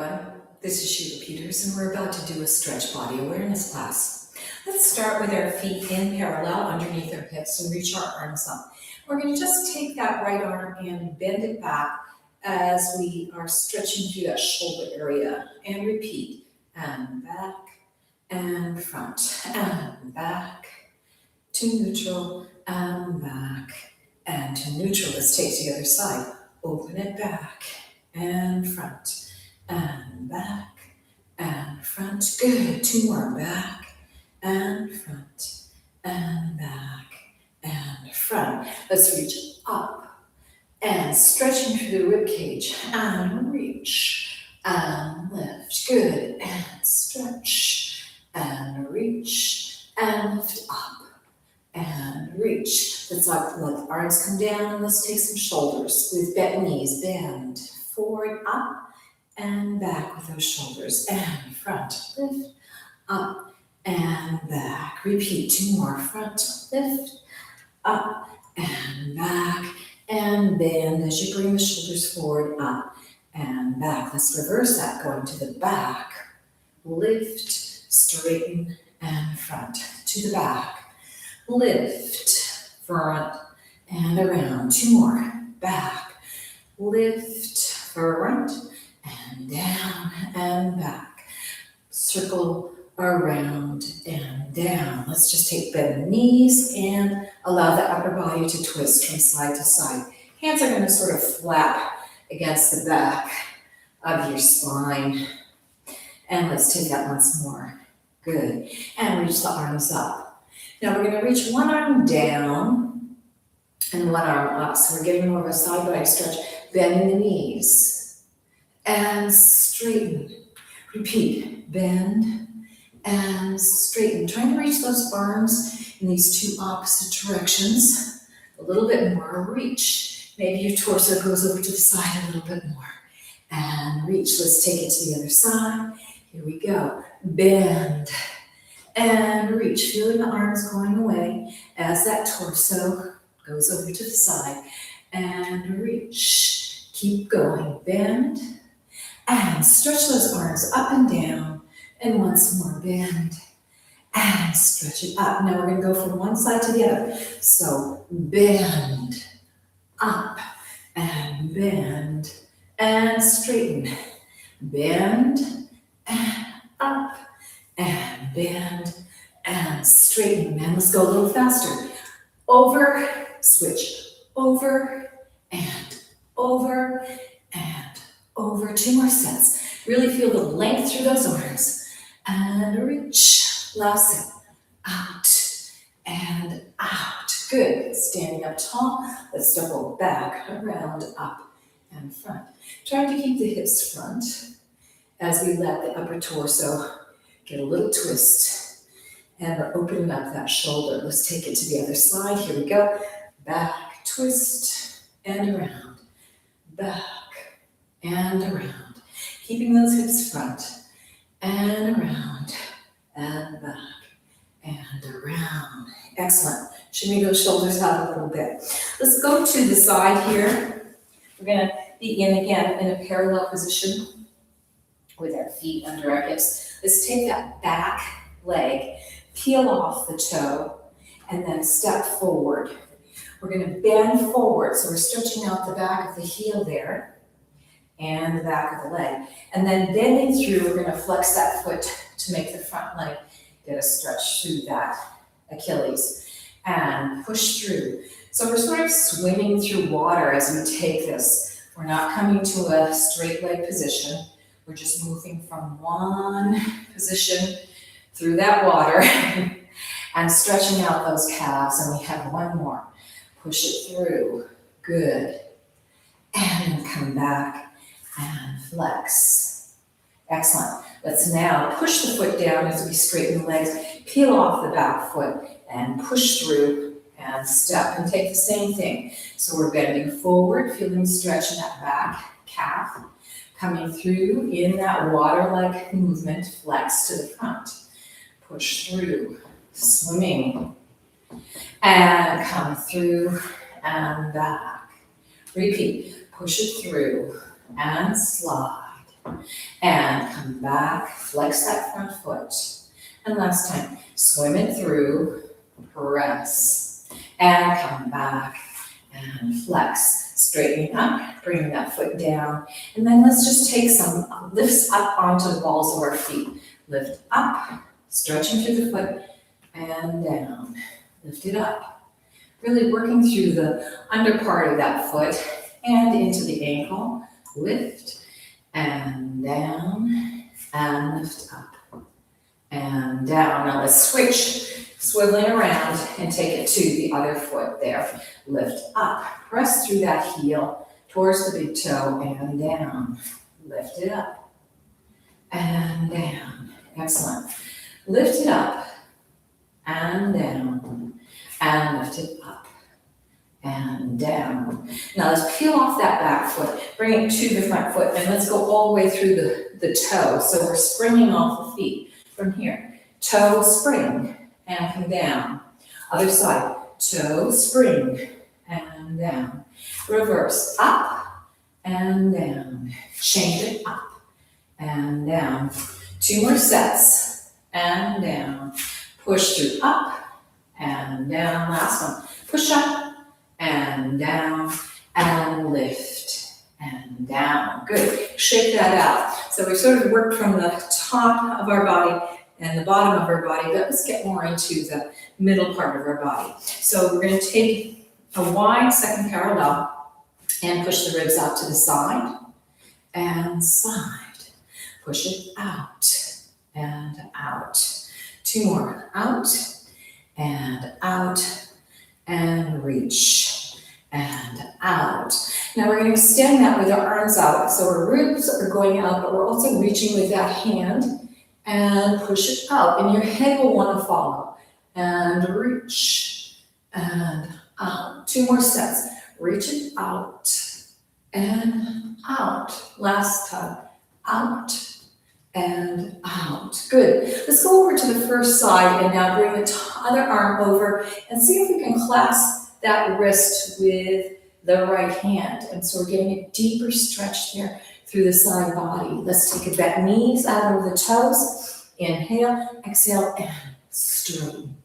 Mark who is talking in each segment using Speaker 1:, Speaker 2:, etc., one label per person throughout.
Speaker 1: everyone. This is Sheila Peters, and we're about to do a stretch body awareness class. Let's start with our feet in parallel underneath our hips and reach our arms up. We're going to just take that right arm and bend it back as we are stretching through that shoulder area. And repeat, and back, and front, and back, to neutral, and back, and to neutral. Let's take to the other side. Open it back, and front, and back, and front. Good. Two more. Back, and front, and back, and front. Let's reach up, and stretching through the rib cage, and reach, and lift. Good. And stretch, and reach, and lift up, and reach. Let's let the arms come down, and let's take some shoulders with bent knees. Bend forward, up, and back with those shoulders, and front, lift, up, and back. Repeat, two more. Front, lift, up, and back, and bend as you bring the shoulders forward, up, and back. Let's reverse that, going to the back, lift, straighten, and front, to the back. Lift, front, and around. Two more. Back, lift, front, and down, and back. Circle around and down. Let's just take bend the knees and allow the upper body to twist from side to side. Hands are going to sort of flap against the back of your spine. And let's take that once more. Good. And reach the arms up. Now we're going to reach one arm down and one arm up. So we're getting more of a side body stretch, bending the knees and straighten. Repeat, bend and straighten. Trying to reach those arms in these two opposite directions. A little bit more, reach. Maybe your torso goes over to the side a little bit more. And reach, let's take it to the other side. Here we go, bend. And reach, feeling the arms going away as that torso goes over to the side. And reach, keep going, bend, and stretch those arms up and down. And once more, bend, and stretch it up. Now we're going to go from one side to the other. So bend, up, and bend, and straighten. Bend, and up, and bend, and straighten. And let's go a little faster. Over, switch, over, and over, and over. Two more sets. Really feel the length through those arms. And reach, last set, out, and out. Good, standing up tall. Let's double back, around, up, and front. Trying to keep the hips front as we let the upper torso get a little twist, and we're opening up that shoulder. Let's take it to the other side. Here we go. Back, twist, and around. Back, and around. Keeping those hips front, and around, and back, and around. Excellent. Shimmy those shoulders out a little bit. Let's go to the side here. We're going to be in again in a parallel position with our feet under our hips. Let's take that back leg, peel off the toe, and then step forward. We're going to bend forward, so we're stretching out the back of the heel there and the back of the leg. And then bending through, we're going to flex that foot to make the front leg get a stretch through that Achilles and push through. So we're sort of swimming through water as we take this. We're not coming to a straight leg position. We're just moving from one position through that water and stretching out those calves. And we have one more. Push it through. Good. And then come back and flex. Excellent. Let's now push the foot down as we straighten the legs. Peel off the back foot and push through and step and take the same thing. So we're bending forward, feeling stretch in that back calf. Coming through in that water-like movement, flex to the front. Push through, swimming, and come through and back. Repeat, push it through and slide. And come back, flex that front foot. And last time, swim it through, press, and come back and flex. Straightening up, bringing that foot down. And then let's just take some lifts up onto the balls of our feet. Lift up, stretching through the foot, and down. Lift it up. Really working through the under part of that foot and into the ankle. Lift and down and lift up and down. Now let's switch, swiveling around and take it to the other foot there. Lift up, press through that heel towards the big toe and down. Lift it up and down. Excellent. Lift it up and down and lift it up and down. Now let's peel off that back foot, bring it to the front foot, and let's go all the way through the toe. So we're springing off the feet from here. Toe, spring, and come down. Other side, toe, spring, and down. Reverse, up and down. Change it up and down. 2 more sets, and down. Push through, up and down. Last one, push up and down, and lift and down. Good, shake that out. So we sort of worked from the top of our body and the bottom of our body, but let's get more into the middle part of our body. So we're going to take a wide second parallel and push the ribs out to the side and side. Push it out and out. 2 more, out and reach and out. Now we're going to extend that with our arms out. So our ribs are going out, but we're also reaching with that hand and push it out. And your head will want to follow. And reach and out. 2 more sets. Reach it out and out. Last time. Out and out. Good. Let's go over to the first side and now bring the other arm over and see if we can clasp that wrist with the right hand. And so we're getting a deeper stretch there through the side body. Let's take it back, knees out over the toes. Inhale, exhale, and straighten.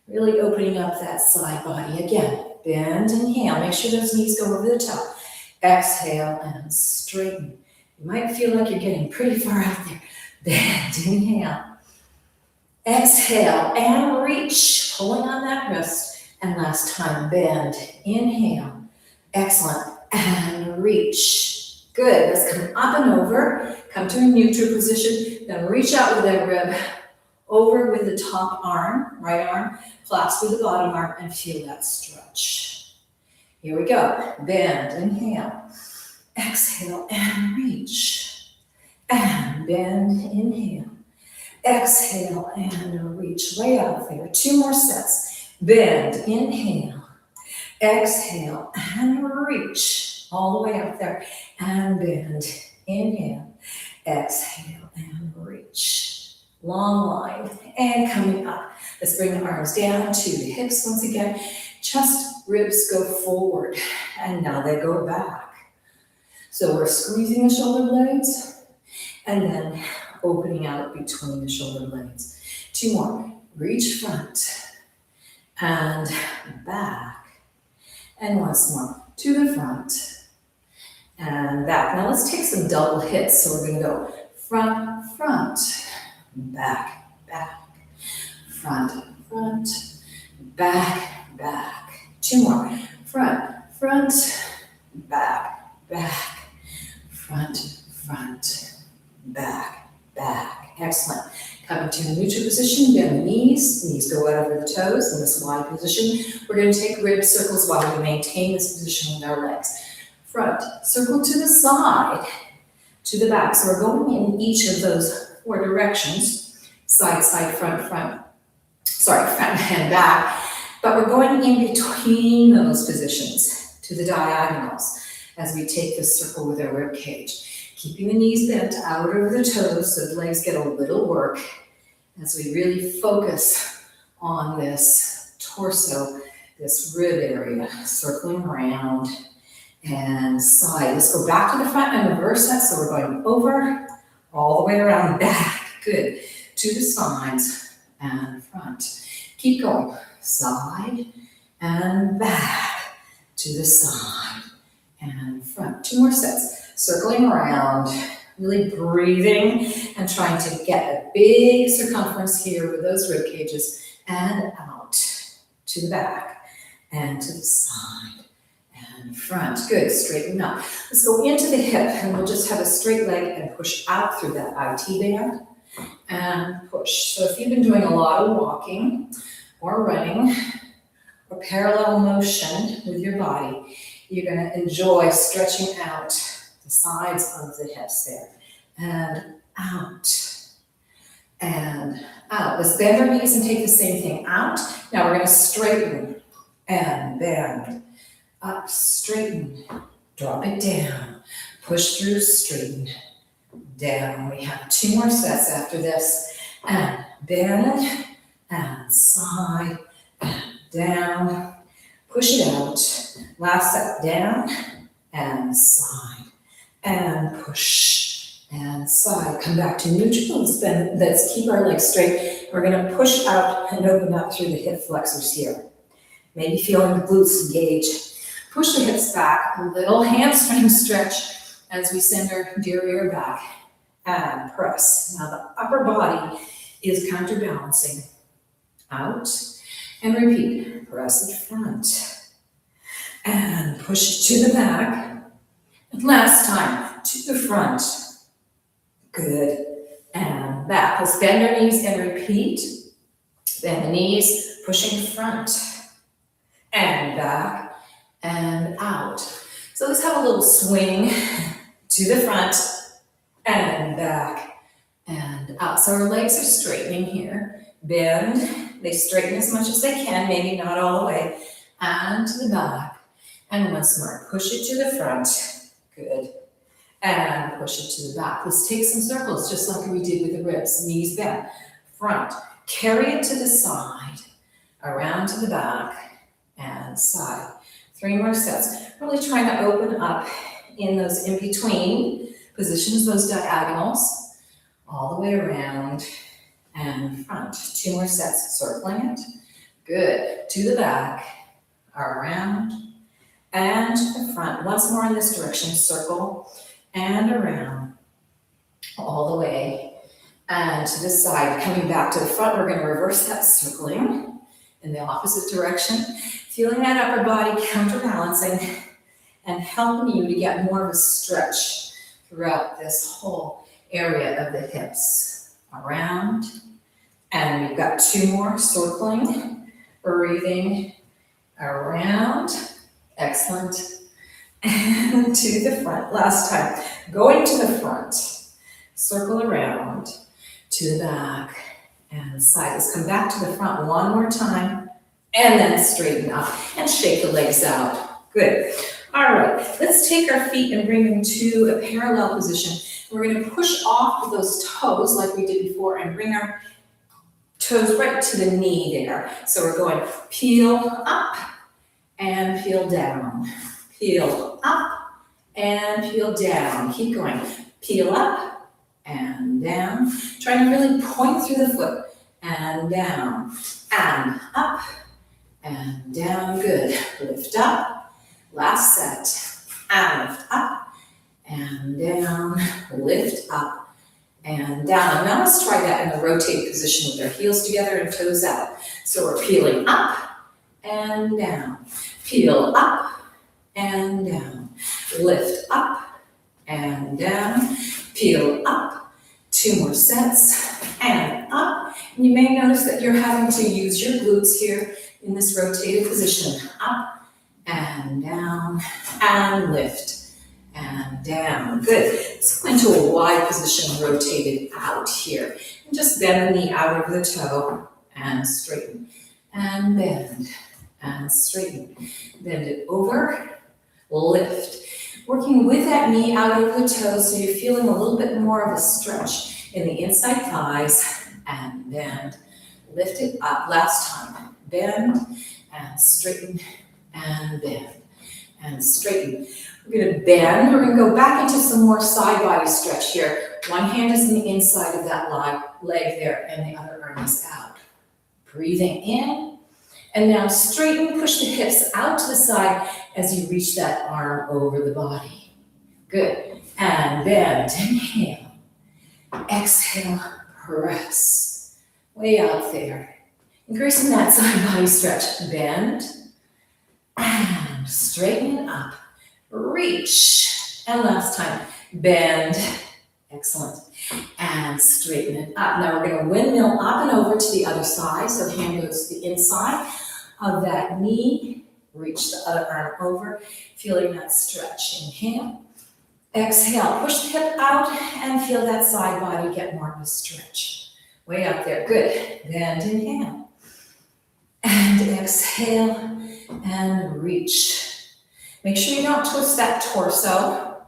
Speaker 1: Really opening up that side body. Again, bend, inhale. Make sure those knees go over the top. Exhale and straighten. You might feel like you're getting pretty far out there. Bend, inhale. Exhale and reach, pulling on that wrist. And last time, bend, inhale. Excellent, and reach. Good, let's come up and over. Come to a neutral position. Then reach out with that rib over with the top arm, right arm, clasp with the bottom arm, and feel that stretch. Here we go. Bend, inhale. Exhale and reach. And bend, inhale. Exhale and reach way out there. 2 more sets. Bend, inhale. Exhale and reach all the way out there. And bend, inhale. Exhale and reach. Long line. And coming up. Let's bring the arms down to the hips once again. Chest, ribs go forward. And now they go back. So we're squeezing the shoulder blades and then opening out between the shoulder blades. 2 more. Reach front and back. And once more to the front and back. Now let's take some double hits. So we're going to go front, front, back, back, front, front, back, back. 2 more. Front, front, back, back. Front, front, back, back. Excellent. Coming to a neutral position, bend the knees go out over the toes in this wide position. We're going to take rib circles while we maintain this position with our legs. Front, circle to the side, to the back. So we're going in each of those 4 directions. Side, side, front, front. Sorry, front and back. But we're going in between those positions to the diagonals as we take this circle with our rib cage. Keeping the knees bent out over the toes so the legs get a little work as we really focus on this torso, this rib area, circling around and side. Let's go back to the front and reverse that. So we're going over, all the way around, back. Good. To the sides and front. Keep going. Side and back. To the side and front. 2 more sets. Circling around, really breathing and trying to get a big circumference here with those rib cages, and out to the back and to the side and front. Good, straighten up. Let's go into the hip and we'll just have a straight leg and push out through that IT band and push. So if you've been doing a lot of walking or running or parallel motion with your body, you're going to enjoy stretching out the sides of the hips there. And out. And out. Let's bend our knees and take the same thing out. Now we're going to straighten and bend. Up, straighten. Drop it down. Push through, straighten. Down. We have 2 more sets after this. And bend. And side. And down. Push it out. Last set, down and side and push and side. Come back to neutral. Let's keep our legs straight. We're going to push out and open up through the hip flexors here. Maybe feeling the glutes engage. Push the hips back, a little hamstring stretch as we send our derriere back and press. Now the upper body is counterbalancing. Out and repeat. Press it front. And push it to the back. And last time, to the front. Good. And back. Let's bend our knees and repeat. Bend the knees, pushing front. And back. And out. So let's have a little swing to the front. And back. And out. So our legs are straightening here. Bend. They straighten as much as they can, maybe not all the way. And to the back. And once more, push it to the front. Good. And push it to the back. Let's take some circles, just like we did with the ribs. Knees bent. Front. Carry it to the side. Around to the back. And side. 3 more sets. Really trying to open up in those in-between positions, those diagonals. All the way around and front. 2 more sets. Circling it. Good. To the back. Around. And to the front. Once more in this direction. Circle and around. All the way. And to the side. Coming back to the front. We're going to reverse that circling in the opposite direction. Feeling that upper body counterbalancing and helping you to get more of a stretch throughout this whole area of the hips. Around. And we've got 2 more. Circling. Breathing. Around. Excellent. And to the front. Last time. Going to the front. Circle around. To the back. And side. Let's come back to the front 1 more time. And then straighten up. And shake the legs out. Good. All right. Let's take our feet and bring them to a parallel position. We're going to push off with those toes like we did before and bring our toes right to the knee there. So we're going peel up. And peel down. Peel up and peel down. Keep going. Peel up and down. Trying to really point through the foot and down. And up and down. Good. Lift up. Last set. And lift up and down. Lift up and down. And now let's try that in the rotate position with our heels together and toes out. So we're peeling up and down. Peel up and down. Lift up and down. Peel up. 2 more sets. And up. And you may notice that you're having to use your glutes here in this rotated position. Up and down. And lift and down. Good. Let's go into a wide position, rotated out here. And just bend the knee out over the toe and straighten. And bend. And straighten. Bend it over, lift. Working with that knee out over the toes so you're feeling a little bit more of a stretch in the inside thighs and bend. Lift it up. Last time. Bend and straighten and bend. and straighten. We're going to bend. We're going to go back into some more side body stretch here. One hand is on the inside of that leg there, and the other arm is out. Breathing in, and now straighten, push the hips out to the side as you reach that arm over the body. Good. And bend, inhale. Exhale, press. Way out there. Increasing that side body stretch. Bend, and straighten it up. Reach, and last time, bend, excellent, and straighten it up. Now we're going to windmill up and over to the other side, so the hand goes to the inside of that knee, reach the other arm over, feeling that stretch. Inhale, exhale, push the hip out, and feel that side body get more of a stretch. Way out there, good, bend, inhale, and exhale, and reach. Make sure you don't twist that torso.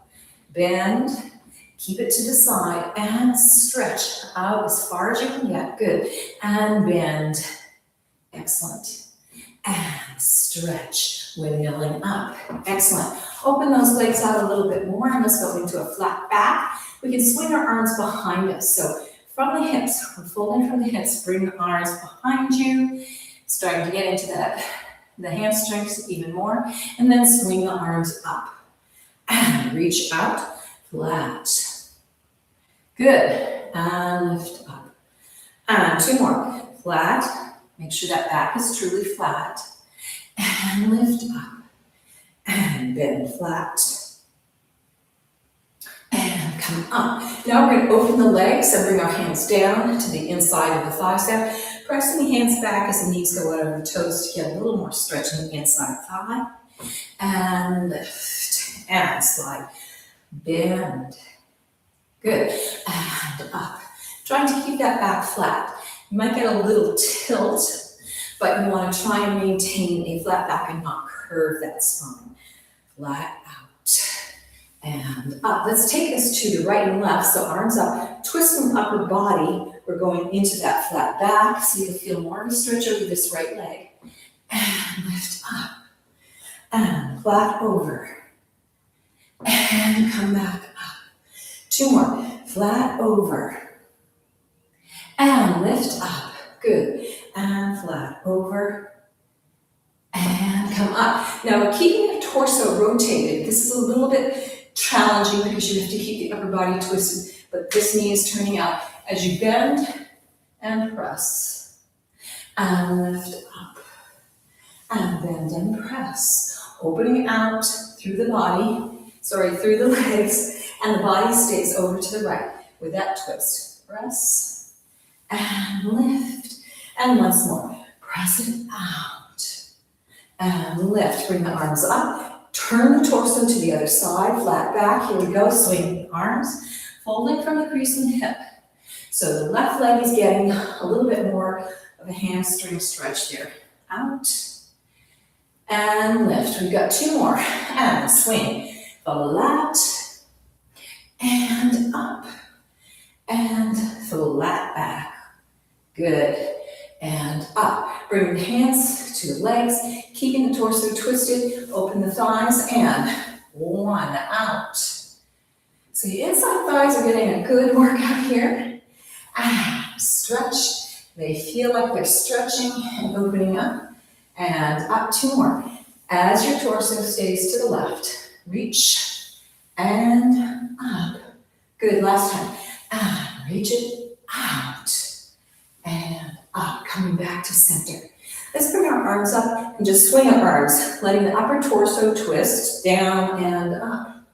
Speaker 1: Bend, keep it to the side, and stretch out as far as you can get. Good. And bend. Excellent. And stretch. Windmilling up. Excellent. Open those legs out a little bit more, and let's go into a flat back. We can swing our arms behind us. So from the hips, we're folding from the hips, bring the arms behind you. Starting to get into the hamstrings even more, and then swing the arms up and reach out, flat. Good, and lift up. And two more, flat. Make sure that back is truly flat, and lift up, and bend flat, and come up. Now we're going to open the legs and bring our hands down to the inside of the thighs there. Pressing the hands back as the knees go out over the toes to get a little more stretch in the inside thigh. And lift and slide. Bend. Good. And up. Trying to keep that back flat. You might get a little tilt, but you want to try and maintain a flat back and not curve that spine. Flat out. And up. Let's take this to the right and left. So arms up, twisting upper body. We're going into that flat back, so you'll feel more of a stretch over this right leg. And lift up. And flat over. And come back up. Two more. Flat over. And lift up. Good. And flat over. And come up. Now we're keeping the torso rotated. This is a little bit challenging because you have to keep the upper body twisted, but this knee is turning out. As you bend and press, and lift up, and bend and press, opening out through the through the legs, and the body stays over to the right with that twist. Press, and lift, and once more, press it out, and lift. Bring the arms up, turn the torso to the other side, flat back. Here we go, swing the arms, folding from the crease in the hip. So the left leg is getting a little bit more of a hamstring stretch there. Out and lift. We've got two more. And swing. Flat and up and flat back. Good. And up. Bring the hands to the legs, keeping the torso twisted. Open the thighs and one out. So the inside thighs are getting a good workout here. And stretch. They feel like they're stretching and opening up. And up, two more. As your torso stays to the left, reach and up. Good, last time. And reach it out and up. Coming back to center. Let's bring our arms up and just swing our arms, letting the upper torso twist down and up.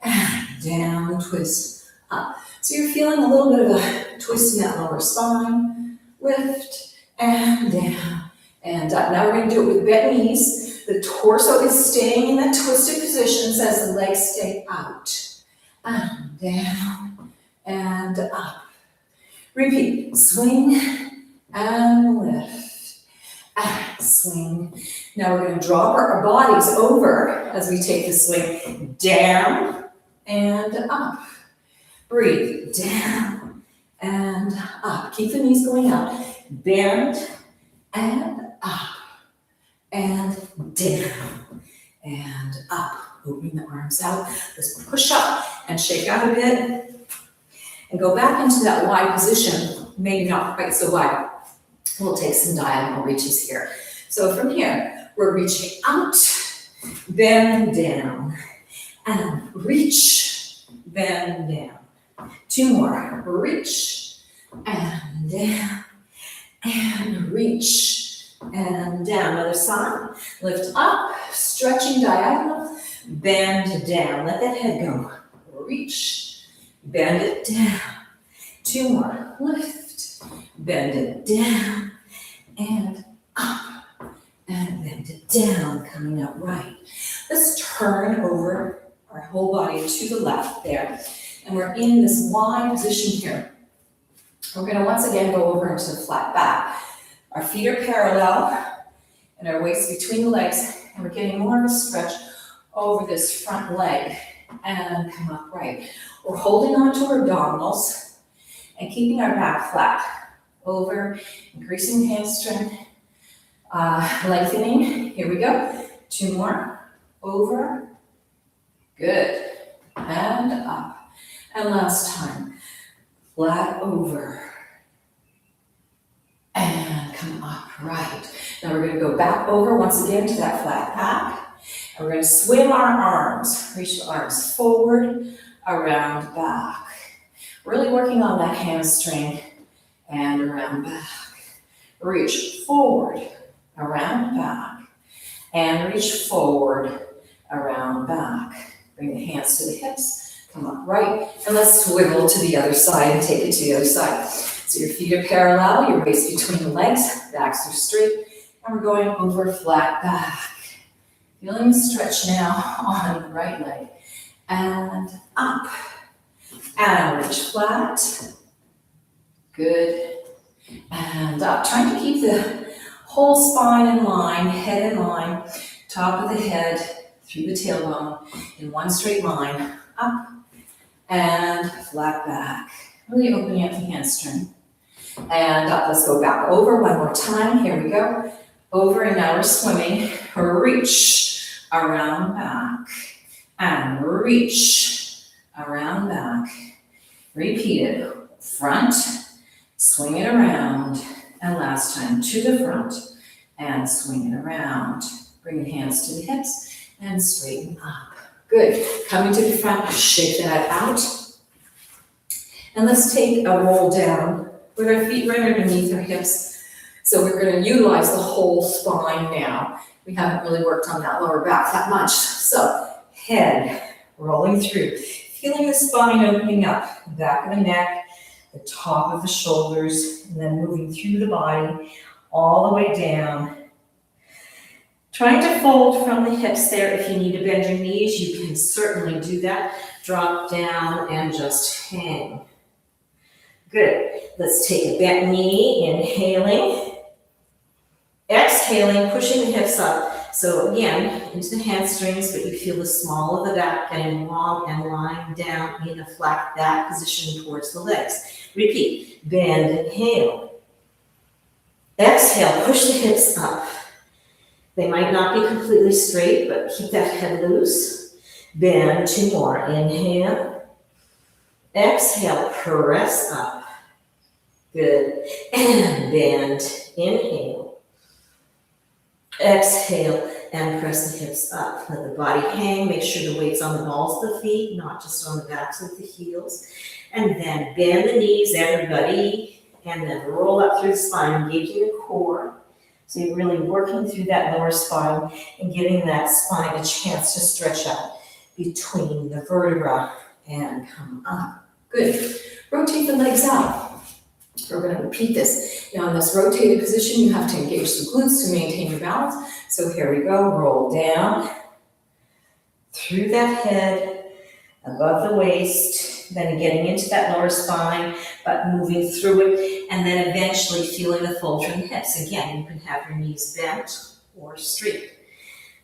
Speaker 1: And down, twist, up. So you're feeling a little bit of a twist in that lower spine. Lift and down and up. Now we're going to do it with bent knees. The torso is staying in that twisted position as the legs stay out. And down and up. Repeat. Swing and lift. And swing. Now we're going to drop our bodies over as we take the swing down and up. Breathe, down and up. Keep the knees going out. Bend and up and down and up. Opening the arms out. Let's push up and shake out a bit. And go back into that wide position, maybe not quite so wide. We'll take some diagonal reaches here. So from here, we're reaching out, bend down, and reach, bend down. 2 more, reach, and down, and reach, and down. Other side, lift up, stretching diagonal, bend down. Let that head go. Reach, bend it down. 2 more, lift, bend it down, and up, and bend it down, coming up right. Let's turn over our whole body to the left there. And we're in this wide position here. We're gonna once again go over into the flat back. Our feet are parallel and our waist between the legs, and we're getting more of a stretch over this front leg and come up right. We're holding on to our abdominals and keeping our back flat. Over, increasing hamstring, lengthening. Here we go. 2 more. Over. Good. And up. And last time. Flat over. And come up. Right. Now we're going to go back over once again to that flat back. And we're going to swim our arms. Reach the arms forward, around, back. Really working on that hamstring and around back. Reach forward, around back. And reach forward, around back. Bring the hands to the hips. Come up right. And let's swivel to the other side and take it to the other side. So your feet are parallel, your waist between the legs, backs are straight. And we're going over flat back. Feeling the stretch now on the right leg. And up. And reach flat. Good. And up. Trying to keep the whole spine in line, head in line, top of the head, through the tailbone, in one straight line. Up. And flat back. Really opening up the hamstring. And up. Let's go back over one more time. Here we go. Over, and now we're swimming. Reach, around back, and reach, around back. Repeat it. Front, swing it around, and last time to the front, and swing it around. Bring the hands to the hips, and straighten up. Good. Coming to the front, shake that out. And let's take a roll down with our feet right underneath our hips. So we're going to utilize the whole spine now. We haven't really worked on that lower back that much. So head rolling through, feeling the spine opening up, the back of the neck, the top of the shoulders, and then moving through the body all the way down. Trying to fold from the hips there. If you need to bend your knees, you can certainly do that. Drop down and just hang. Good. Let's take a bent knee, inhaling. Exhaling, pushing the hips up. So again, into the hamstrings, but you feel the small of the back getting long and lying down in a flat back position towards the legs. Repeat. Bend, inhale. Exhale, push the hips up. They might not be completely straight, but keep that head loose. Bend, 2 more. Inhale. Exhale, press up. Good. And bend, inhale. Exhale and press the hips up. Let the body hang. Make sure the weight's on the balls of the feet, not just on the backs of the heels. And then bend the knees, everybody. And then roll up through the spine, engaging the core. So you're really working through that lower spine and giving that spine a chance to stretch out between the vertebra and come up. Good. Rotate the legs out. We're going to repeat this. Now in this rotated position, you have to engage the glutes to maintain your balance. So here we go. Roll down through that head, above the waist, then getting into that lower spine, but moving through it, and then eventually feeling the fold from the hips. Again, you can have your knees bent or straight.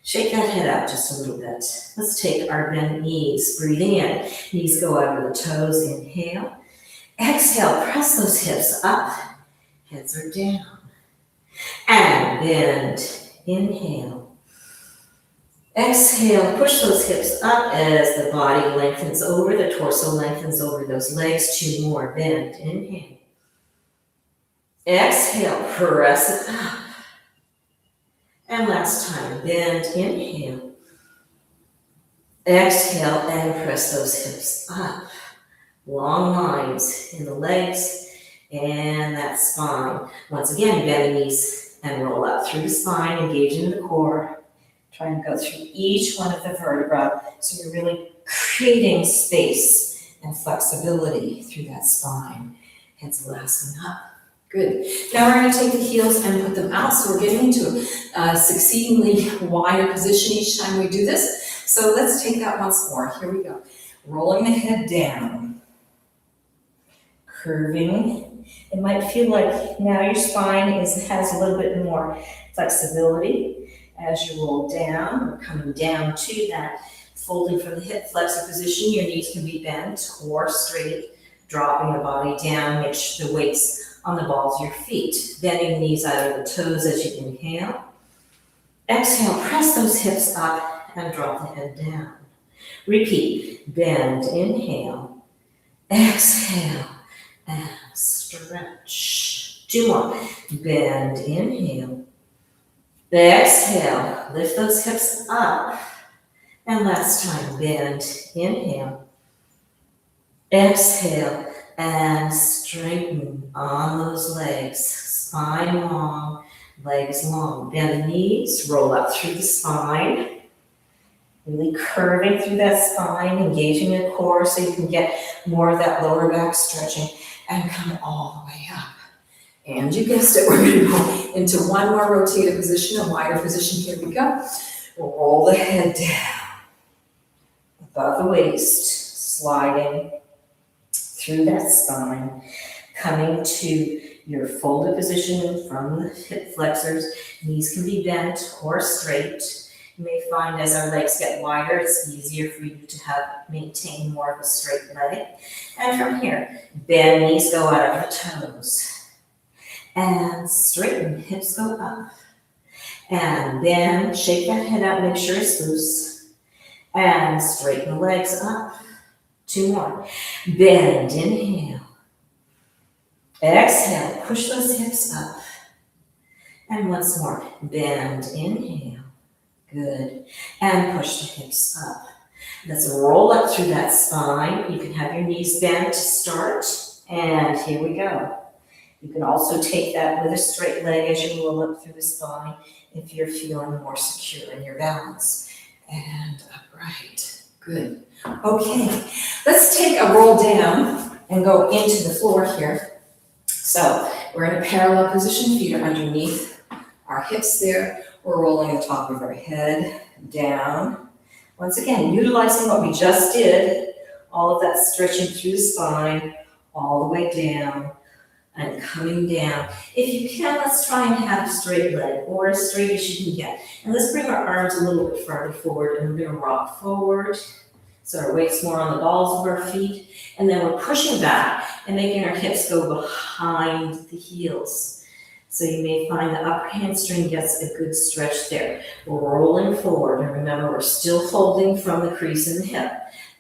Speaker 1: Shake that head out just a little bit. Let's take our bent knees. Breathing in. Knees go over the toes. Inhale. Exhale, press those hips up, heads are down, and bend, inhale,
Speaker 2: Exhale, push those hips up as the body lengthens over, the torso lengthens over those legs. 2 more, bend, inhale. Exhale, press it up. And last time, bend, inhale. Exhale and press those hips up. Long lines in the legs and that spine. Once again, bend the knees and roll up through the spine, engaging the core. Try and go through each one of the vertebrae so you're really creating space and flexibility through that spine. Heads elasting up. Good. Now we're going to take the heels and put them out. So we're getting into a succeedingly wider position each time we do this. So let's take that once more. Here we go. Rolling the head down. Curving. It might feel like now your spine has a little bit more flexibility as you roll down. We're coming down to that folding from the hip flexor position. Your knees can be bent or straight. Dropping the body down. Make sure the weight's on the balls of your feet. Bending the knees out of the toes as you inhale. Exhale, press those hips up and drop the head down. Repeat. Bend, inhale. Exhale and stretch. 2 more. Bend, inhale. Exhale, lift those hips up. And last time, bend, inhale. Exhale and straighten on those legs. Spine long, legs long. Bend the knees, roll up through the spine. Really curving through that spine, engaging the core so you can get more of that lower back stretching and come all the way up. And you guessed it, we're going to go into one more rotated position, a wider position. Here we go. Roll the head down, above the waist, sliding through that spine, coming to your folded position from the hip flexors. Knees can be bent or straight. You may find as our legs get wider, it's easier for you to maintain more of a straight leg. And from here, bend, knees go out of the toes. And straighten, hips go up. And bend, shake that head out, make sure it's loose. And straighten the legs up. 2 more. Bend, inhale. Exhale, push those hips up. And once more, bend, inhale. Good. And push the hips up. Let's roll up through that spine. You can have your knees bent to start. And here we go. You can also take that with a straight leg as you roll up through the spine if you're feeling more secure in your balance. And upright. Good. Okay, let's take a roll down and go into the floor here. So we're in a parallel position, feet are underneath our hips there. We're rolling the top of our head down. Once again, utilizing what we just did, all of that stretching through the spine, all the way down and coming down. If you can, let's try and have a straight leg or as straight as you can get. And let's bring our arms a little bit farther forward and we're gonna rock forward. So our weight's more on the balls of our feet. And then we're pushing back and making our hips go behind the heels. So you may find the upper hamstring gets a good stretch there. We're rolling forward. And remember, we're still folding from the crease in the hip.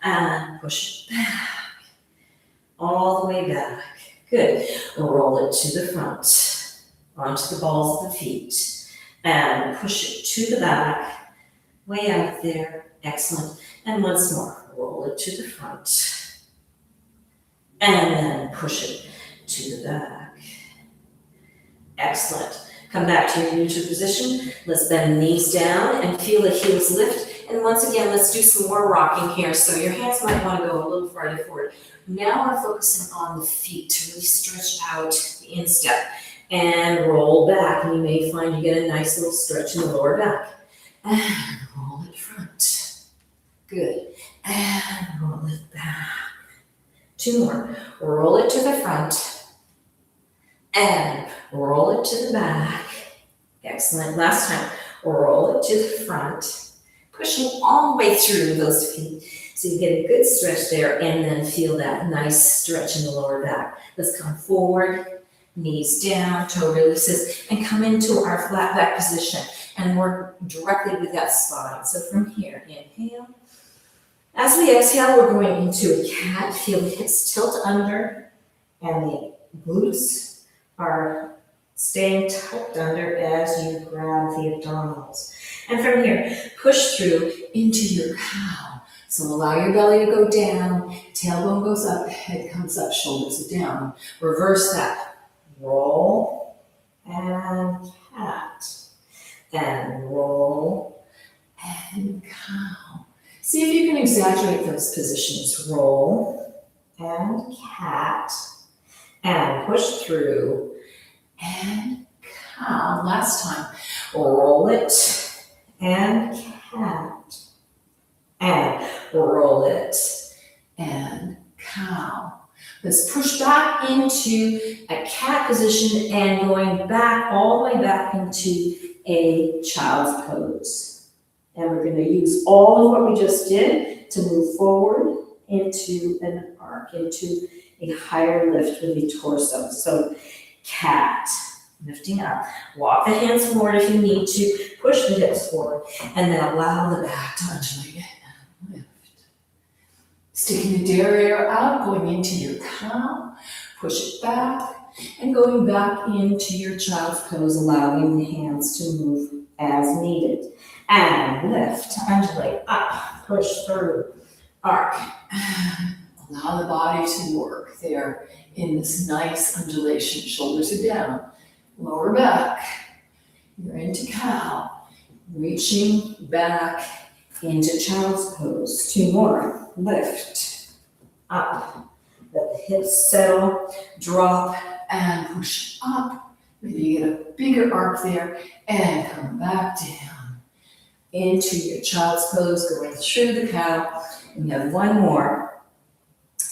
Speaker 2: And push it back. All the way back. Good. We'll roll it to the front. Onto the balls of the feet. And push it to the back. Way out there. Excellent. And once more, roll it to the front. And then push it to the back. Excellent. Come back to your neutral position. Let's bend the knees down and feel the heels lift. And once again, let's do some more rocking here. So your hands might want to go a little farther forward. Now we're focusing on the feet to really stretch out the instep. And roll back. And you may find you get a nice little stretch in the lower back. And roll it front. Good. And roll it back. 2 more. Roll it to the front. And roll it to the back. Excellent. Last time. Roll it to the front. Pushing all the way through those feet. So you get a good stretch there and then feel that nice stretch in the lower back. Let's come forward. Knees down, toe releases, and come into our flat back position. and work directly with that spine. So from here, inhale. As we exhale, we're going into a cat. Feel the hips tilt under and the glutes are staying tucked under as you grab the abdominals. And from here, push through into your cow. So allow your belly to go down, tailbone goes up, head comes up, shoulders are down. Reverse that. Roll and cat. And roll and cow. See if you can exaggerate those positions. Roll and cat. And push through and cow. Last time. Roll it and cat. And roll it and cow. Let's push back into a cat position and going back all the way back into a child's pose. And we're going to use all of what we just did to move forward into an arc, into a higher lift with the torso. So cat, lifting up. Walk the hands forward if you need to. Push the hips forward and then allow the back to undulate and lift. Sticking the derriere out, going into your cow. Push it back and going back into your child's pose, allowing the hands to move as needed. And lift, undulate, up, push through, arc. Allow the body to work there in this nice undulation. Shoulders are down, lower back. You're into cow. Reaching back into child's pose. 2 more. Lift, up. Let the hips settle, drop, and push up. Maybe you get a bigger arc there, and come back down into your child's pose, going through the cow. And you have 1 more.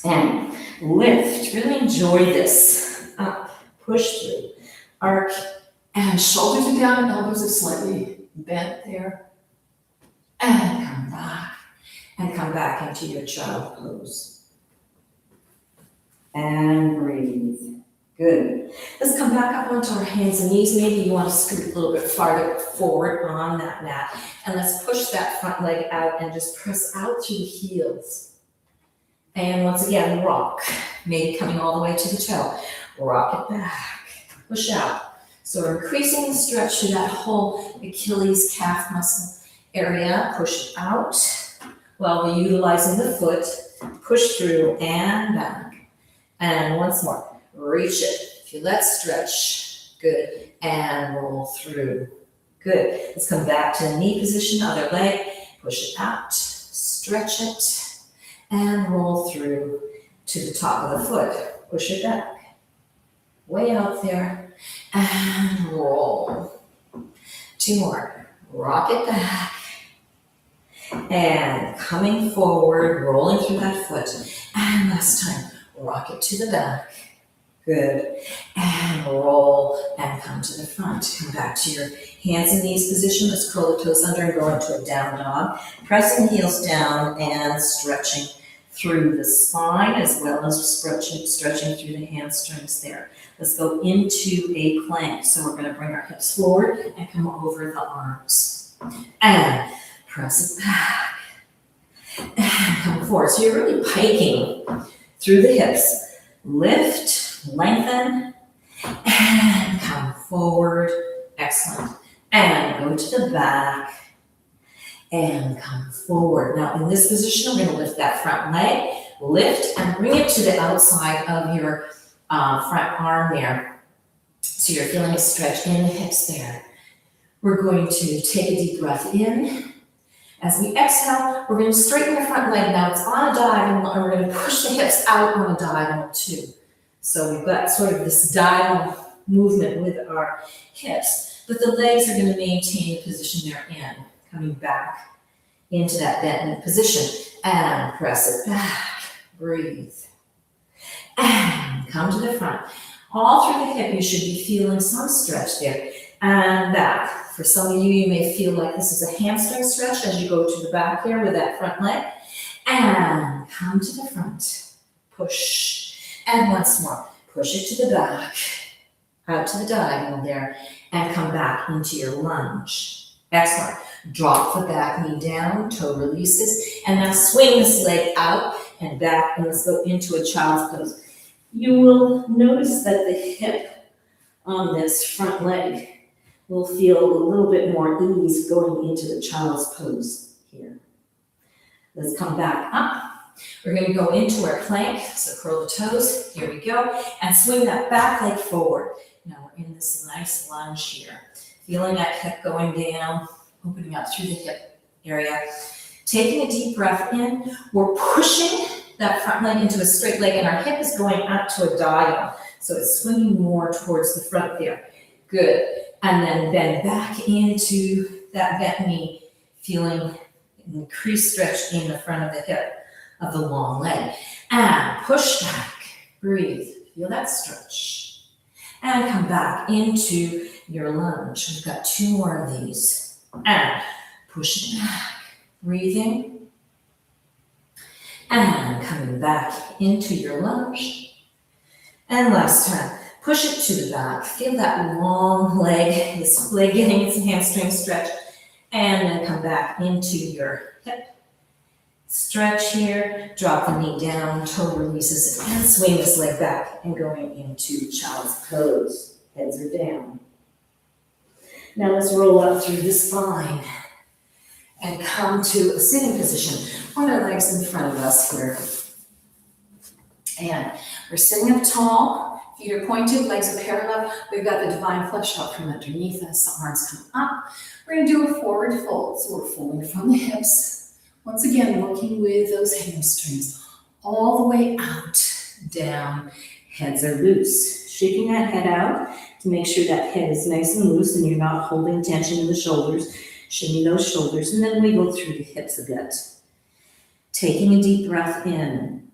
Speaker 2: And lift. Really enjoy this. Up, push through, arc, and shoulders are down and elbows are slightly bent there. And come back into your child pose. And breathe. Good. Let's come back up onto our hands and knees. Maybe you want to scoot a little bit farther forward on that mat. And let's push that front leg out and just press out through the heels. And once again, rock. Maybe coming all the way to the toe. Rock it back. Push out. So we're increasing the stretch to that whole Achilles calf muscle area. Push it out while we're utilizing the foot. Push through and back. And once more. Reach it. Feel that stretch. Good. And roll through. Good. Let's come back to the knee position, other leg. Push it out. Stretch it. And roll through to the top of the foot. Push it back. Way out there. And roll. 2 more. Rock it back. And coming forward, rolling through that foot. And last time, rock it to the back. Good. And roll and come to the front. Come back to your hands and knees position. Let's curl the toes under and go into a down dog. Pressing the heels down and stretching through the spine as well as stretching through the hamstrings there. Let's go into a plank. So we're going to bring our hips forward and come over the arms. And press it back. And come forward. So you're really piking through the hips. Lift, lengthen, and come forward. Excellent. And go to the back and come forward. Now in this position, we're going to lift that front leg, lift and bring it to the outside of your front arm there. So you're feeling a stretch in the hips there. We're going to take a deep breath in. As we exhale, we're going to straighten the front leg. Now it's on a diagonal, and we're going to push the hips out on a diagonal too. So we've got sort of this diagonal movement with our hips, but the legs are going to maintain the position they're in, coming back into that bent position. And press it back. Breathe. And come to the front. All through the hip, you should be feeling some stretch there. And back. For some of you, you may feel like this is a hamstring stretch as you go to the back here with that front leg. And come to the front. Push. And once more. Push it to the back. Out to the diagonal there. And come back into your lunge. Excellent. Drop the back knee down, toe releases, and now swing this leg out and back, and let's go into a child's pose. You will notice that the hip on this front leg will feel a little bit more ease going into the child's pose here. Let's come back up. We're going to go into our plank, so curl the toes, here we go, and swing that back leg forward. Now we're in this nice lunge here. Feeling that hip going down, opening up through the hip area. Taking a deep breath in, we're pushing that front leg into a straight leg, and our hip is going out to a diagonal. So it's swinging more towards the front there. Good. And then bend back into that bent knee, feeling increased stretch in the front of the hip of the long leg. And push back, breathe, feel that stretch. And come back into your lunge. We've got 2 more of these. And push it back, breathing. And coming back into your lunge. And last time, push it to the back. Feel that long leg, this leg getting its hamstring stretch. And then come back into your hip. Stretch here, drop the knee down, toe releases, and swing this leg back and going into child's pose. Heads are down. Now let's roll up through the spine and come to a sitting position. One of our legs in front of us here. And we're sitting up tall, feet are pointed, legs are parallel. We've got the divine flesh out from underneath us, the arms come up. We're going to do a forward fold, so we're folding from the hips. Once again, working with those hamstrings all the way out, down, heads are loose. Shaking that head out to make sure that head is nice and loose and you're not holding tension in the shoulders. Shimmy those shoulders, and then wiggle through the hips a bit. Taking a deep breath in.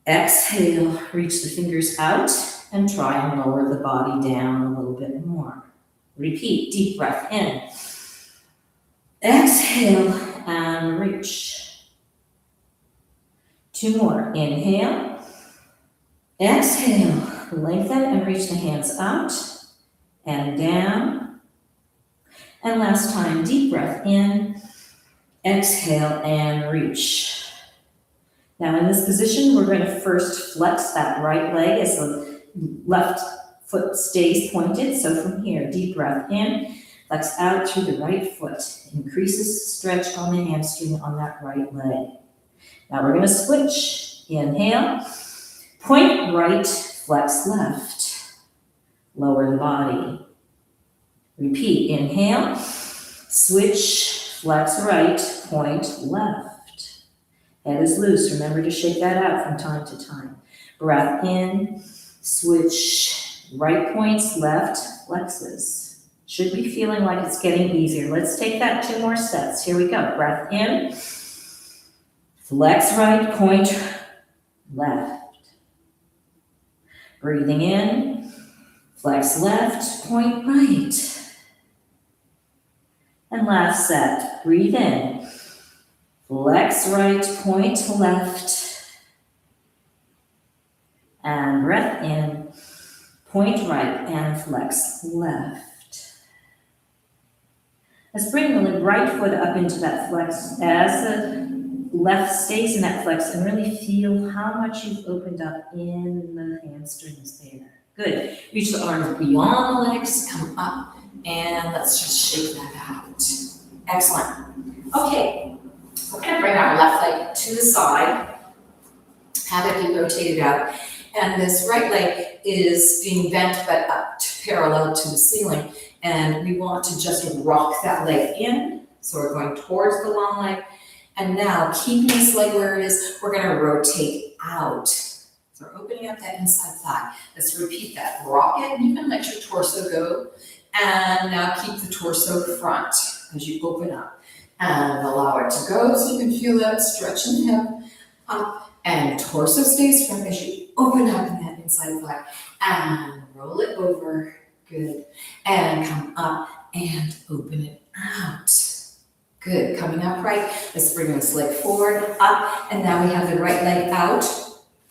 Speaker 2: Exhale, reach the fingers out and try and lower the body down a little bit more. Repeat, deep breath in. Exhale and reach. 2 more. Inhale. Exhale. Lengthen and reach the hands out and down. And last time, deep breath in. Exhale and reach. Now in this position, we're going to first flex that right leg as the left foot stays pointed. So from here, deep breath in. Flex out through the right foot. Increases stretch on the hamstring on that right leg. Now we're going to switch. Inhale. Point right, flex left. Lower the body. Repeat. Inhale. Switch, flex right, point left. Head is loose. Remember to shake that out from time to time. Breath in. Switch, right points, left flexes. Should be feeling like it's getting easier. Let's take that 2 more sets. Here we go. Breath in. Flex right, point left. Breathing in. Flex left, point right. And last set. Breathe in. Flex right, point left. And breath in. Point right and flex left. Let's bring the right foot up into that flex as the left stays in that flex and really feel how much you've opened up in the hamstrings there. Good. Reach the arms beyond the legs, come up, and let's just shake that out. Excellent. Okay, we're going to bring our left leg to the side, have it be rotated out, and this right leg is being bent but up parallel to the ceiling. And we want to just rock that leg in. So we're going towards the long leg. And now, keeping this leg where it is, we're going to rotate out. So we're opening up that inside thigh. Let's repeat that. Rock it. You can let your torso go. And now keep the torso front as you open up. And allow it to go so you can feel that stretch in the hip. Up. And torso stays front as you open up in that inside thigh. And roll it over. Good. And come up and open it out. Good. Coming up right. Let's bring this leg forward, up, and now we have the right leg out.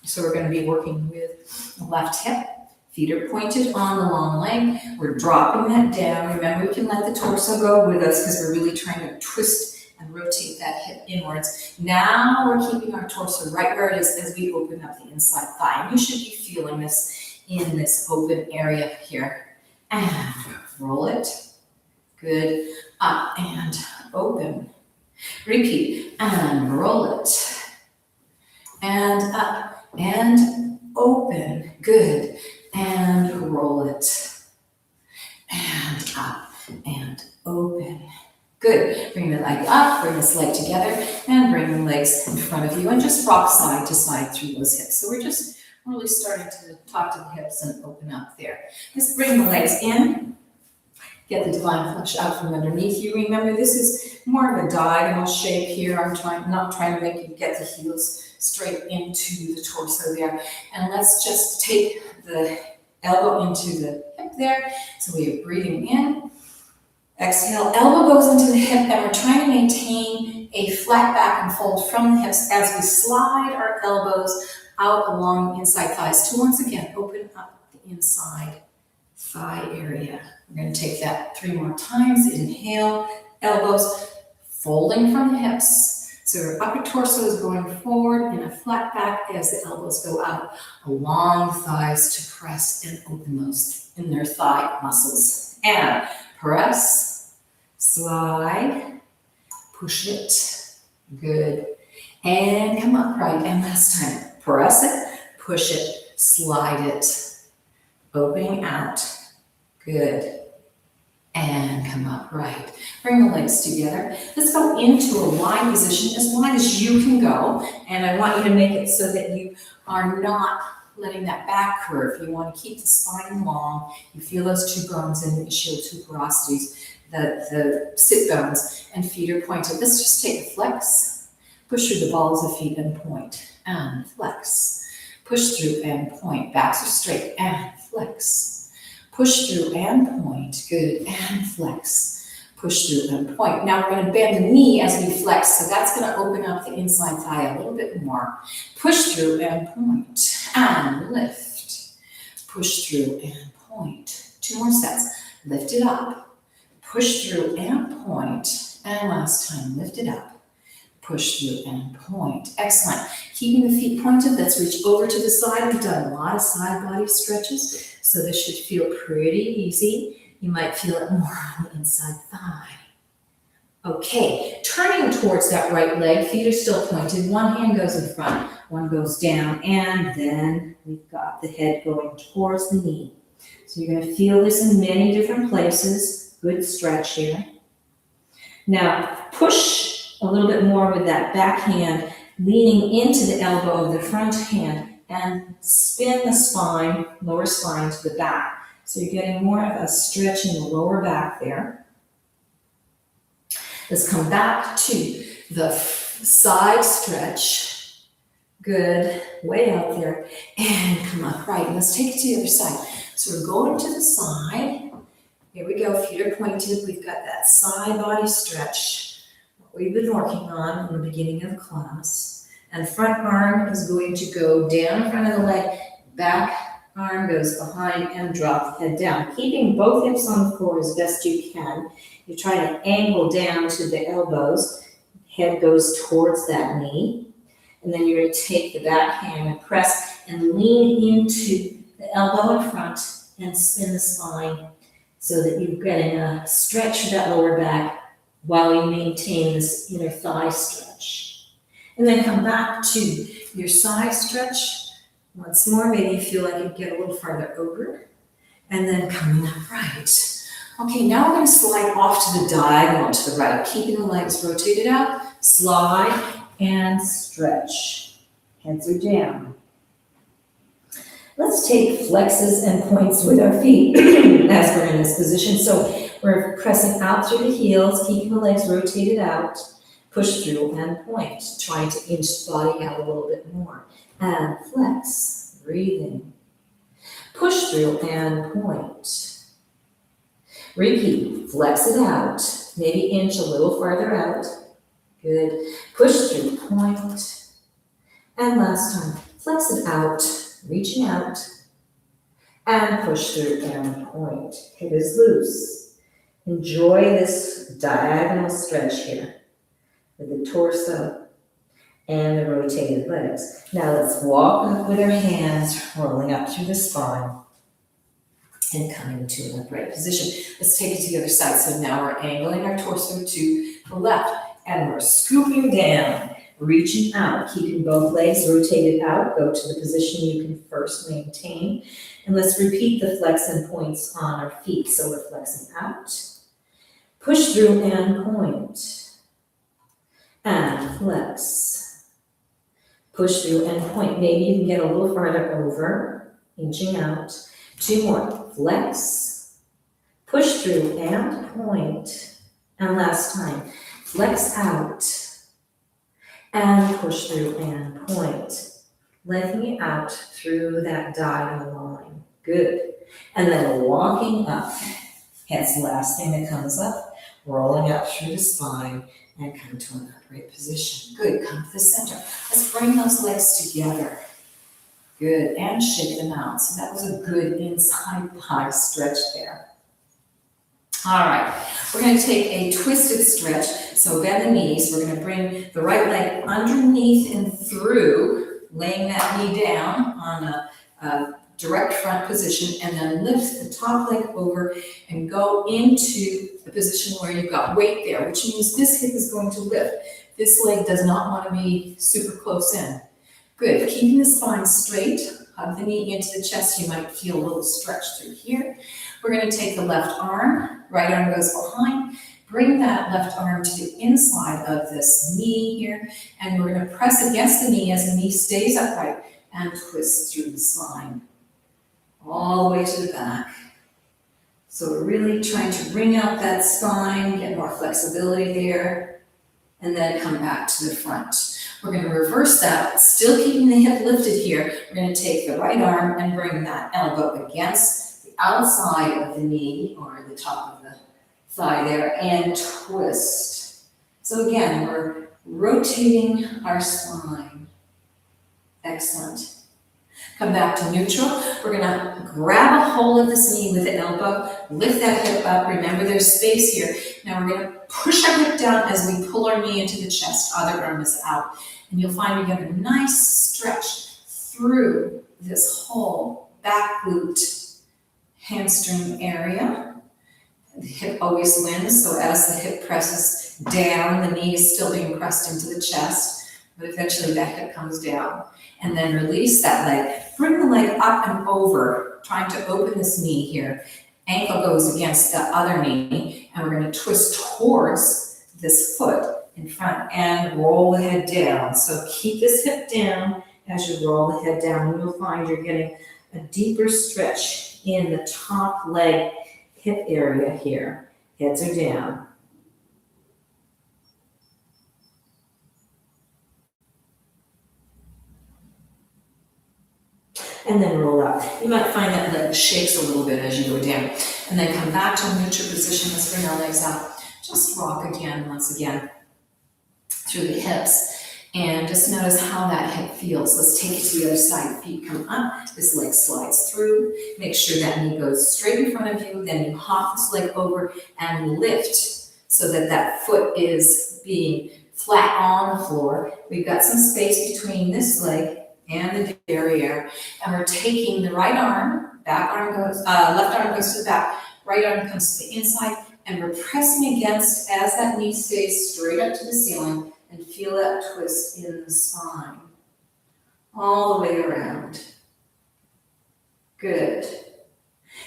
Speaker 2: So we're going to be working with the left hip.
Speaker 1: Feet are pointed on the long leg. We're dropping that down. Remember, we can let the torso go with us because we're really trying to twist and rotate that hip inwards. Now we're keeping our torso right where it is as we open up the inside thigh. And you should be feeling this in this open area here. And roll it. Good. Up and open. Repeat. And roll it. And up and open. Good. And roll it. And up and open. Good. Bring the leg up, bring this leg together, and bring the legs in front of you, and just rock side to side through those hips. So we're just really starting to talk to the hips and open up there. Let's bring the legs in. Get the divine flesh out from underneath you. Remember, this is more of a diagonal shape here. I'm not trying to make you get the heels straight into the torso there. And let's just take the elbow into the hip there. So we are breathing in. Exhale, elbow goes into the hip, and we're trying to maintain a flat back and fold from the hips as we slide our elbows out along the inside thighs to once again open up the inside thigh area. We're going to take that 3 more times. Inhale, elbows folding from the hips. So our upper torso is going forward in a flat back as the elbows go out along the thighs to press and open those inner thigh muscles. And press, slide, push it. Good. And come upright. And last time, press it, push it, slide it, opening out. Good. And come upright. Bring the legs together. Let's go into a wide position, as wide as you can go. And I want you to make it so that you are not letting that back curve. You want to keep the spine long. You feel those 2 bones in the Sheila 2 porosities, the sit bones, and feet are pointed. Let's just take a flex. Push through the balls of feet and point. And flex. Push through and point. Backs are straight. And flex. Push through and point. Good. And flex. Push through and point. Now we're going to bend the knee as we flex, so that's going to open up the inside thigh a little bit more. Push through and point. And lift. Push through and point. 2 more sets. Lift it up. Push through and point. And last time, lift it up. Push through and point. Excellent. Keeping the feet pointed, let's reach over to the side. We've done a lot of side body stretches, so this should feel pretty easy. You might feel it more on the inside thigh. Okay, turning towards that right leg, feet are still pointed. One hand goes in front, one goes down, and then we've got the head going towards the knee. So you're going to feel this in many different places. Good stretch here. Now, push a little bit more with that back hand, leaning into the elbow of the front hand, and spin the spine, lower spine to the back. So you're getting more of a stretch in the lower back there. Let's come back to the side stretch. Good, way out there. And come upright. And let's take it to the other side. So we're going to the side. Here we go, feet are pointed. We've got that side body stretch we've been working on in the beginning of the class. And front arm is going to go down in front of the leg, back arm goes behind, and drop the head down. Keeping both hips on the floor as best you can. You're trying to angle down to the elbows. Head goes towards that knee. And then you're going to take the back hand and press and lean into the elbow in front and spin the spine so that you're getting a stretch for that lower back while you maintain this inner thigh stretch. And then come back to your side stretch. Once more, maybe you feel like you get a little farther over. And then coming upright. Okay, now we're going to slide off to the diagonal to the right, keeping the legs rotated out. Slide and stretch. Heads are down. Let's take flexes and points with our feet as we're in this position. So we're pressing out through the heels, keeping the legs rotated out, push through and point, trying to inch the body out a little bit more. And flex, breathing. Push through and point. Repeat, flex it out, maybe inch a little farther out. Good. Push through, point. And last time, flex it out, reaching out.
Speaker 2: and push through and point. Hip is loose. Enjoy this diagonal stretch here with the torso and the rotated legs. Now let's walk up with our hands rolling up through the spine and coming to an upright position. Let's take it to the other side. So now we're angling our torso to the left and we're scooping down, reaching out, keeping both legs rotated out. Go to the position you can first maintain. And let's repeat the flex and points on our feet. So we're flexing out, push through and point, and flex. Push through and point. Maybe you can get a little farther over, inching out. 2 more. Flex, push through and point. And last time, flex out and push through and point. Lengthening out through that diagonal line. Good. And then walking up. That's the last thing that comes up. Rolling up through the spine and come to an upright position. Good. Come to the center. Let's bring those legs together. Good, and shake them out. So that was a good inside thigh stretch there. All right, we're going to take a twisted stretch. So bend the knees. We're going to bring the right leg underneath and through, laying that knee down on a direct front position, and then lift the top leg over and go into the position where you've got weight there, which means this hip is going to lift. This leg does not want to be super close in. Good, keeping the spine straight, hug the knee into the chest. You might feel a little stretch through here. We're going to take the left arm, right arm goes behind. Bring that left arm to the inside of this knee here, and we're going to press against the knee as the knee stays upright and twist through the spine, all the way to the back. So we're really trying to bring out that spine, get more flexibility there, and then come back to the front. We're going to reverse that, still keeping the hip lifted here. We're going to take the right arm and bring that elbow against the outside of the knee or the top of the thigh there and twist. So again, we're rotating our spine. Excellent. Come back to neutral. We're going to grab a hold of this knee with the elbow, lift that hip up. Remember, there's space here. Now we're going to push our hip down as we pull our knee into the chest. Other arm is out. And you'll find you get a nice stretch through this whole back glute hamstring area. The hip always wins, so as the hip presses down, the knee is still being pressed into the chest, but eventually that hip comes down. And then release that leg. Bring the leg up and over, trying to open this knee here. Ankle goes against the other knee, and we're going to twist towards this foot in front and roll the head down. So keep this hip down as you roll the head down, and you'll find you're getting a deeper stretch in the top leg hip area here. Heads are down. And then roll up. You might find that leg shakes a little bit as you go down. And then come back to a neutral position. Let's bring our legs out. Just rock again, once again, through the hips. And just notice how that hip feels. Let's take it to the other side. Feet come up. This leg slides through. Make sure that knee goes straight in front of you. Then you hop this leg over and lift so that that foot is being flat on the floor. We've got some space between this leg and the derriere, and we're taking the right arm, left arm goes to the back, right arm comes to the inside, and we're pressing against as that knee stays straight up to the ceiling, and feel that twist in the spine, all the way around. Good.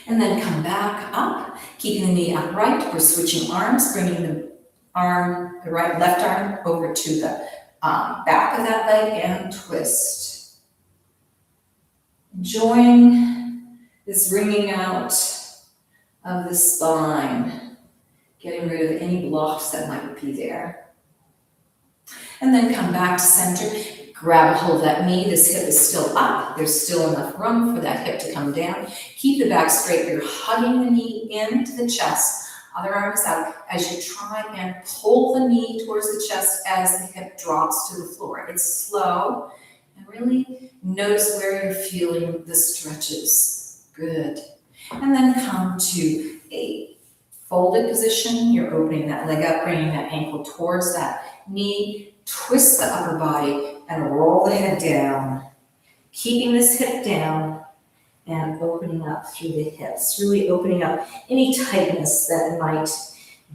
Speaker 2: And then come back up, keeping the knee upright. We're switching arms, bringing the left arm over to the back of that leg and twist. Enjoying this wringing out of the spine, getting rid of any blocks that might be there. And then come back to center, grab a hold of that knee. This hip is still up. There's still enough room for that hip to come down. Keep the back straight. You're hugging the knee into the chest. Other arm is out as you try and pull the knee towards the chest as the hip drops to the floor. It's slow. And really notice where you're feeling the stretches.
Speaker 1: Good. And then come to a folded position. You're opening that leg up, bringing that ankle towards that knee. Twist the upper body and roll the head down. Keeping this hip down and opening up through the hips. Really opening up any tightness that might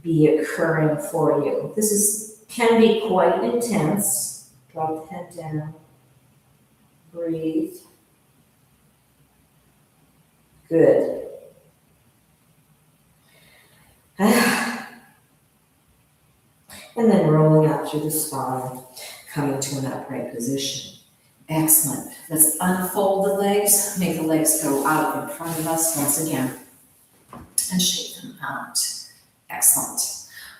Speaker 1: be occurring for you. Can be quite intense. Drop the head down. Breathe. Good. And then rolling up through the spine, coming to an upright position. Excellent. Let's unfold the legs, make the legs go out in front of us once again, and shake them out. Excellent.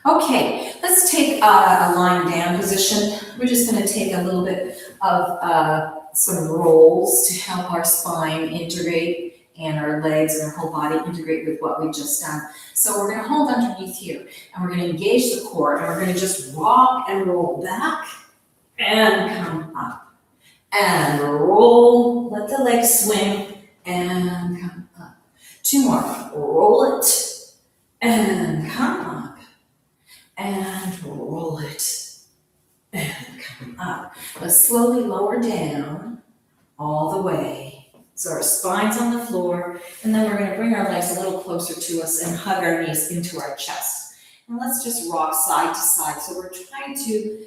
Speaker 1: Okay, let's take a lying down position. We're just going to take a little bit of some rolls to help our spine integrate and our legs and our whole body integrate with what we've just done. So we're going to hold underneath here, and we're going to engage the core, and we're going to just rock and roll back and come up. And roll, let the legs swing, and come up. 2 more. Roll it, and come up. And roll it, and come up. Let's slowly lower down all the way. So our spine's on the floor, and then we're going to bring our legs a little closer to us and hug our knees into our chest. And let's just rock side to side. So we're trying to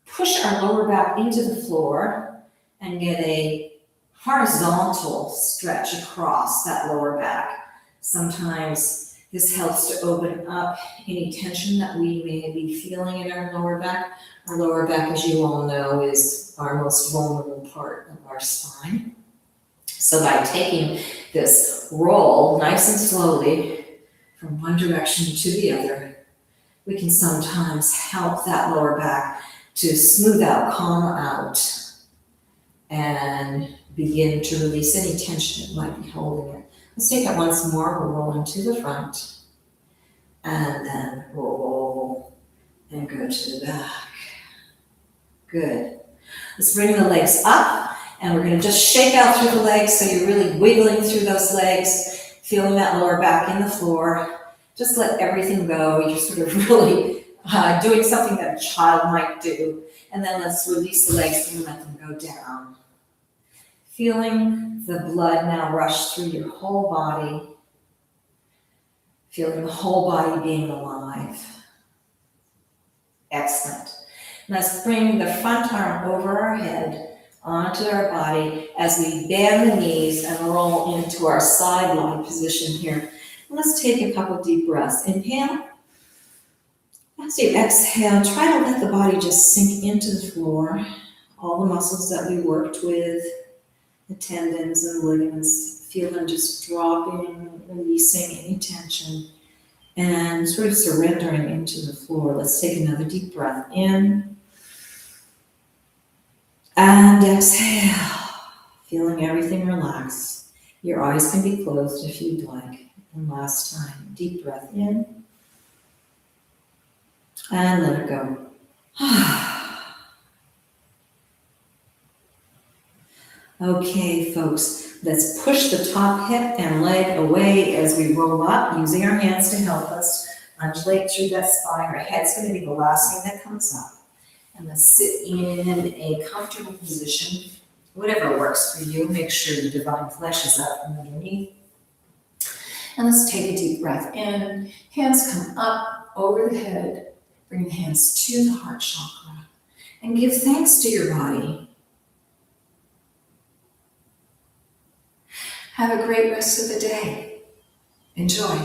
Speaker 1: push our lower back into the floor and get a horizontal stretch across that lower back. Sometimes this helps to open up any tension that we may be feeling in our lower back. Our lower back, as you all know, is our most vulnerable part of our spine. So by taking this roll nice and slowly from one direction to the other, we can sometimes help that lower back to smooth out, calm out, and begin to release any tension that might be holding it. Let's take it once more. We're rolling to the front, and then roll and go to the back. Good. Let's bring the legs up. And we're going to just shake out through the legs, so you're really wiggling through those legs, feeling that lower back in the floor. Just let everything go. You're sort of really doing something that a child might do. And then let's release the legs and let them go down. Feeling the blood now rush through your whole body. Feeling the whole body being alive. Excellent. Let's bring the front arm over our head, onto our body as we bend the knees and roll into our side lying position here. Let's take a couple deep breaths. Inhale. As you exhale, try to let the body just sink into the floor. All the muscles that we worked with, the tendons and ligaments, feel them just dropping, releasing any tension, and sort of surrendering into the floor. Let's take another deep breath in. And exhale, feeling everything relax. Your eyes can be closed if you'd like. And last time, deep breath in. And let it go. Okay, folks, let's push the top hip and leg away as we roll up, using our hands to help us undulate through that spine. Our head's going to be the last thing that comes up. And let's sit in a comfortable position, whatever works for you. Make sure the divine flesh is up from underneath. And let's take a deep breath in. Hands come up over the head. Bring the hands to the heart chakra. And give thanks to your body. Have a great rest of the day. Enjoy.